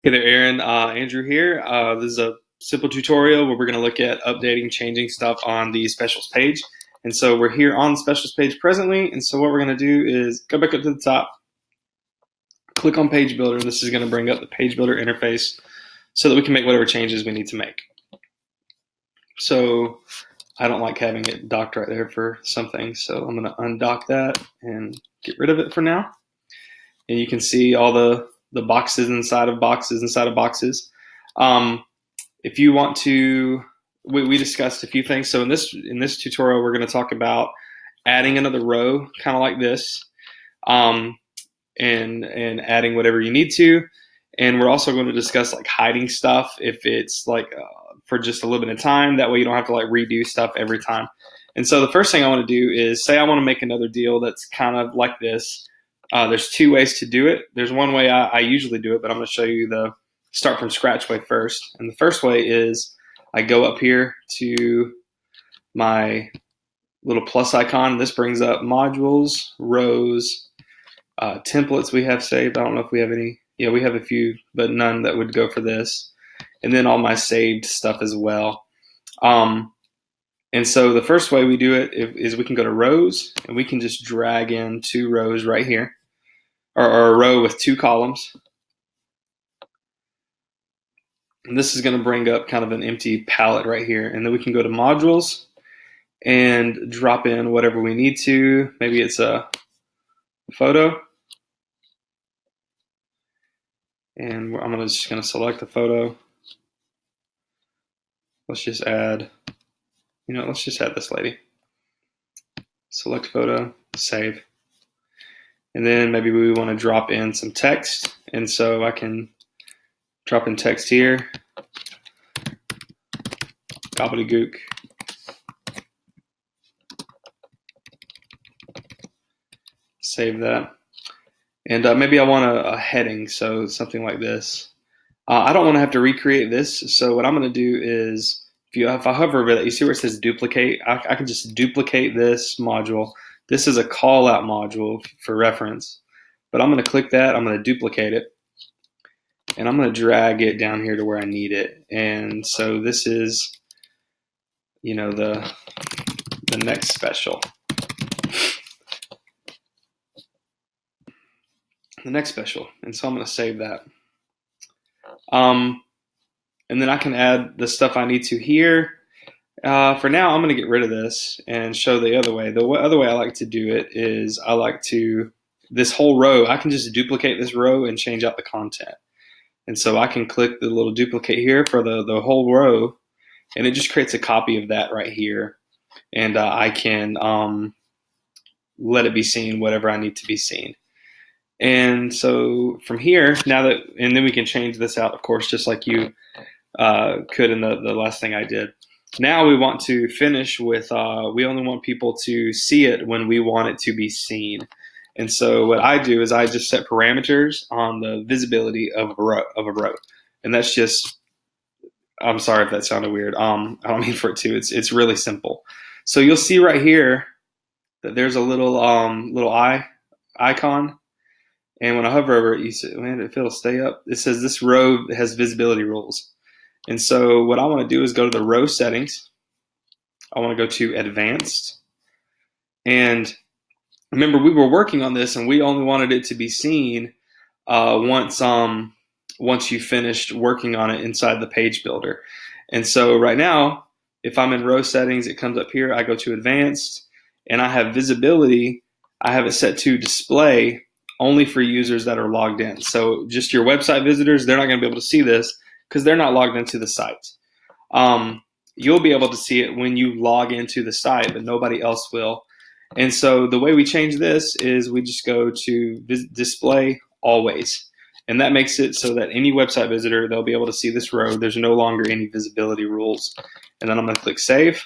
Hey there, Aaron. Andrew here. This is a simple tutorial where we're going to look at updating, changing stuff on the specials page. And so we're here on the specials page presently. And so what we're going to do is go back up to the top, click on Page Builder. This is going to bring up the Page Builder interface so that we can make whatever changes we need to make. So I don't like having it docked right there for something. So I'm going to undock that and get rid of it for now. And you can see all the boxes inside of boxes inside of boxes. If you want to, we discussed a few things. So in this tutorial, we're going to talk about adding another row, kind of like this, and adding whatever you need to. And we're also going to discuss like hiding stuff if it's like for just a little bit of time. That way you don't have to like redo stuff every time. And so the first thing I want to do is say I want to make another deal that's kind of like this. There's two ways to do it. There's one way I usually do it, but I'm going to show you the start from scratch way first. And the first way is I go up here to my little plus icon. This brings up modules, rows, templates we have saved. I don't know if we have any. Yeah, we have a few, but none that would go for this. And then all my saved stuff as well. And so the first way we do it is we can go to rows, and we can just drag in two rows right here, or a row with two columns. And this is going to bring up kind of an empty palette right here. And then we can go to modules and drop in whatever we need to. Maybe it's a photo. And I'm just going to select the photo. Let's just add, let's just add this lady. Select photo, save. And then maybe we want to drop in some text. And so I can drop in text here. Gobbledygook. Save that. And maybe I want a heading, so something like this. I don't want to have to recreate this, so what I'm going to do is, if I hover over that, you see where it says duplicate? I can just duplicate this module. This is a call out module for reference, but I'm going to click that, I'm going to duplicate it, and I'm going to drag it down here to where I need it. And so this is, the next special. The next special. And so I'm going to save that. And then I can add the stuff I need to here. For now, I'm going to get rid of this and show the other way. The other way I like to do it is this whole row, I can just duplicate this row and change out the content. And so I can click the little duplicate here for the whole row, and it just creates a copy of that right here. And I can let it be seen, whatever I need to be seen. And so from here, and then we can change this out, of course, just like you could in the last thing I did. Now we want to finish with, we only want people to see it when we want it to be seen. And so what I do is I just set parameters on the visibility of a row. And that's just, I'm sorry if that sounded weird. I don't mean for it to. It's really simple. So you'll see right here that there's a little eye icon. And when I hover over it, you see, man, if it'll stay up, it says this row has visibility rules. And so what I want to do is go to the row settings. I want to go to advanced. And remember, we were working on this and we only wanted it to be seen once you finished working on it inside the page builder. And so right now, if I'm in row settings, it comes up here. I go to advanced and I have visibility. I have it set to display only for users that are logged in. So just your website visitors, they're not going to be able to see this because they're not logged into the site. You'll be able to see it when you log into the site, but nobody else will. And so the way we change this is we just go to display always. And that makes it so that any website visitor, they'll be able to see this row. There's no longer any visibility rules. And then I'm going to click save.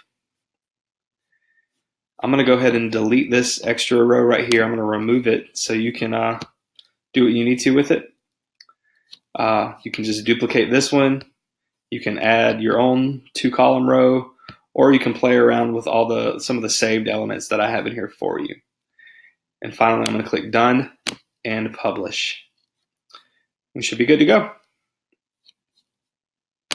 I'm going to go ahead and delete this extra row right here. I'm going to remove it so you can do what you need to with it. You can just duplicate this one. You can add your own 2-column row, or you can play around with some of the saved elements that I have in here for you. And finally, I'm going to click done and publish. We should be good to go.